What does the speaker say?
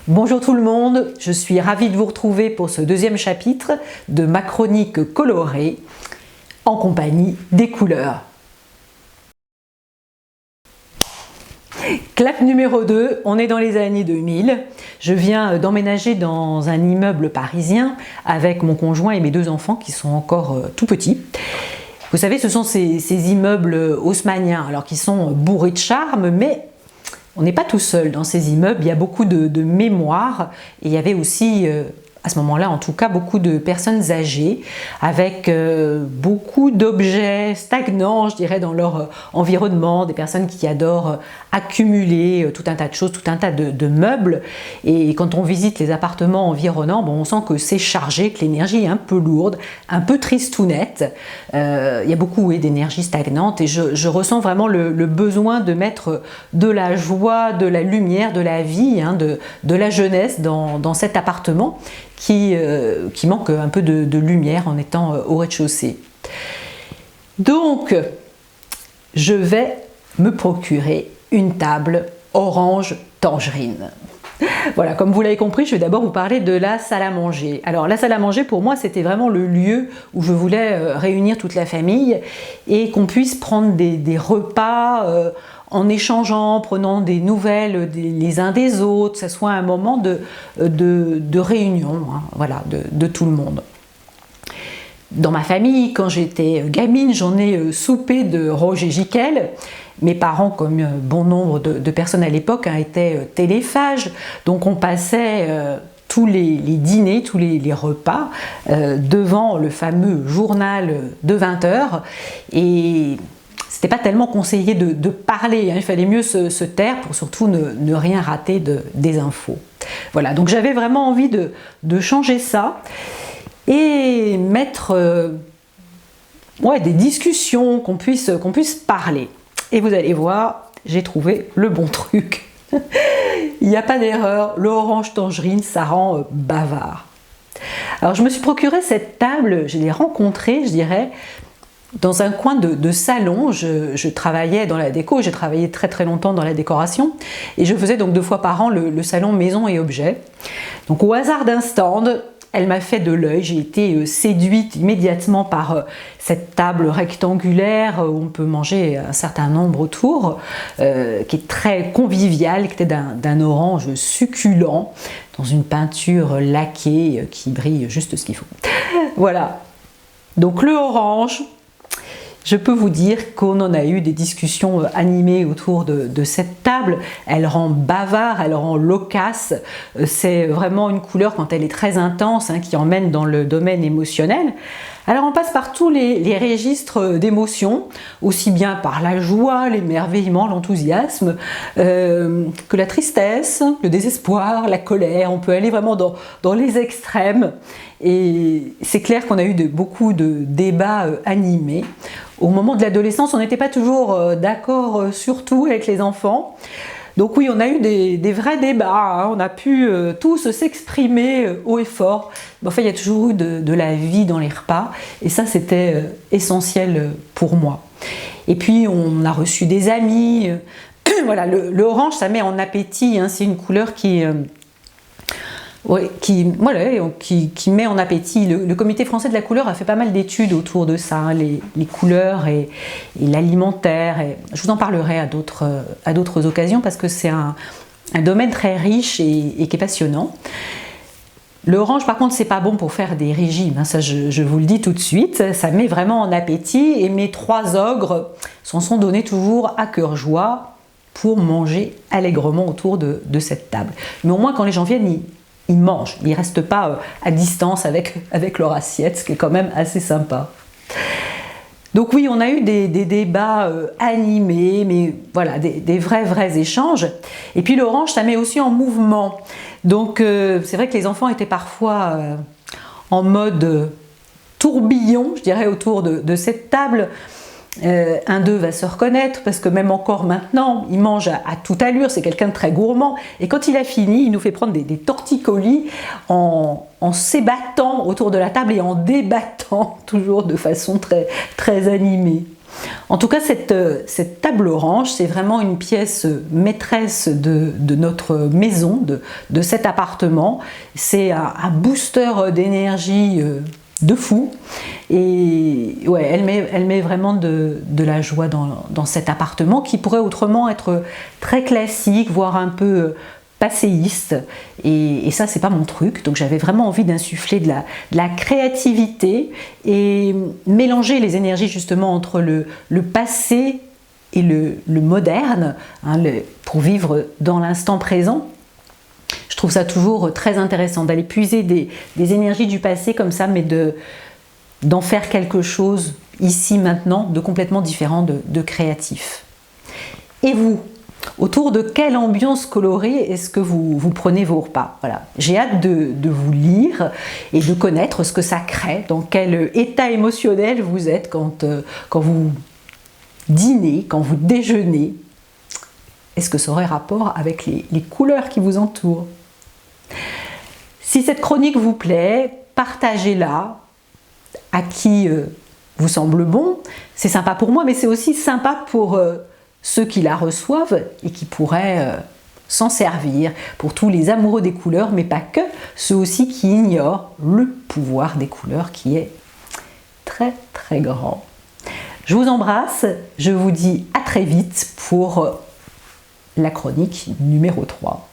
Bonjour tout le monde, je suis ravie de vous retrouver pour ce deuxième chapitre de ma chronique colorée en compagnie des couleurs. Clap numéro 2, on est dans les années 2000. Je viens d'emménager dans un immeuble parisien avec mon conjoint et mes deux enfants qui sont encore tout petits. Vous savez, ce sont ces immeubles haussmanniens, alors qui sont bourrés de charme, mais on n'est pas tout seul dans ces immeubles, il y a beaucoup de mémoire et il y avait aussi, à ce moment-là en tout cas, beaucoup de personnes âgées avec beaucoup d'objets stagnants, je dirais, dans leur environnement, des personnes qui adorent accumuler tout un tas de choses, tout un tas de meubles. Et quand on visite les appartements environnants, bon, on sent que c'est chargé, que l'énergie est un peu lourde, un peu tristounette. Il y a beaucoup d'énergie stagnante et je ressens vraiment le besoin de mettre de la joie, de la lumière, de la vie, de la jeunesse dans cet appartement qui manque un peu de lumière en étant au rez-de-chaussée. Donc, je vais me procurer une table orange tangerine. Voilà, comme vous l'avez compris, je vais d'abord vous parler de la salle à manger. Alors la salle à manger, pour moi, c'était vraiment le lieu où je voulais réunir toute la famille et qu'on puisse prendre des repas en échangeant, prenant des nouvelles les uns des autres, que ce soit un moment de réunion, hein, voilà, de tout le monde. Dans ma famille, quand j'étais gamine, j'en ai soupé de Roger Giquel. Mes parents, comme bon nombre de personnes à l'époque, étaient téléphages, donc on passait tous les dîners, tous les repas devant le fameux journal de 20 h et c'était pas tellement conseillé de parler, hein. Il fallait mieux se taire pour surtout ne rien rater des infos. Voilà, donc j'avais vraiment envie de changer ça et mettre des discussions, qu'on puisse parler. Et vous allez voir, j'ai trouvé le bon truc. Il n'y a pas d'erreur, le orange tangerine, ça rend bavard. Alors je me suis procuré cette table, je l'ai rencontrée, je dirais, dans un coin de salon. Je travaillais dans la déco, j'ai travaillé très longtemps dans la décoration et je faisais donc 2 fois par an le salon maison et objets. Donc au hasard d'un stand, elle m'a fait de l'œil, j'ai été séduite immédiatement par cette table rectangulaire où on peut manger un certain nombre autour, qui est très conviviale, qui était d'un orange succulent, dans une peinture laquée qui brille juste ce qu'il faut. Voilà, donc le orange, je peux vous dire qu'on en a eu des discussions animées autour de cette table. Elle rend bavard, elle rend loquace. C'est vraiment une couleur, quand elle est très intense, hein, qui emmène dans le domaine émotionnel. Alors on passe par tous les registres d'émotions, aussi bien par la joie, l'émerveillement, l'enthousiasme, que la tristesse, le désespoir, la colère. On peut aller vraiment dans les extrêmes. Et c'est clair qu'on a eu beaucoup de débats animés. Au moment de l'adolescence, on n'était pas toujours d'accord sur tout avec les enfants. Donc oui, on a eu des vrais débats, hein. On a pu tous s'exprimer haut et fort. Mais enfin, il y a toujours eu de la vie dans les repas et ça, c'était essentiel pour moi. Et puis, on a reçu des amis. Voilà, le orange, ça met en appétit, hein. C'est une couleur qui met en appétit. Le Comité français de la couleur a fait pas mal d'études autour de ça, hein, les couleurs et l'alimentaire. Je vous en parlerai à d'autres occasions parce que c'est un domaine très riche et qui est passionnant. Le orange, par contre, c'est pas bon pour faire des régimes, hein, ça je vous le dis tout de suite. Ça met vraiment en appétit et mes 3 ogres s'en sont donnés toujours à cœur joie pour manger allègrement autour de cette table. Mais au moins, quand les gens viennent, ils mangent, ils ne restent pas à distance avec leur assiette, ce qui est quand même assez sympa. Donc oui, on a eu des débats animés, mais voilà, des vrais échanges. Et puis l'orange, ça met aussi en mouvement. Donc c'est vrai que les enfants étaient parfois en mode tourbillon, je dirais, autour de cette table. Un d'eux va se reconnaître parce que même encore maintenant, il mange à toute allure, c'est quelqu'un de très gourmand. Et quand il a fini, il nous fait prendre des torticolis en s'ébattant autour de la table et en débattant, toujours de façon très animée. En tout cas, cette table orange, c'est vraiment une pièce maîtresse de notre maison, de cet appartement. C'est un booster d'énergie de fou. Et ouais, elle met vraiment de la joie dans cet appartement qui pourrait autrement être très classique, voire un peu passéiste. Et ça, c'est pas mon truc. Donc j'avais vraiment envie d'insuffler de la créativité et mélanger les énergies justement entre le passé et le moderne, hein, pour vivre dans l'instant présent. Je trouve ça toujours très intéressant d'aller puiser des énergies du passé comme ça, mais d'en faire quelque chose ici maintenant de complètement différent, de créatif. Et vous, autour de quelle ambiance colorée est-ce que vous prenez vos repas? Voilà. J'ai hâte de vous lire et de connaître ce que ça crée, dans quel état émotionnel vous êtes quand vous dînez, quand vous déjeunez. Est-ce que ça aurait rapport avec les couleurs qui vous entourent? Si cette chronique vous plaît, partagez-la à qui vous semble bon. C'est sympa pour moi, mais c'est aussi sympa pour ceux qui la reçoivent et qui pourraient s'en servir, pour tous les amoureux des couleurs, mais pas que, ceux aussi qui ignorent le pouvoir des couleurs qui est très très grand. Je vous embrasse, je vous dis à très vite pour la chronique numéro 3.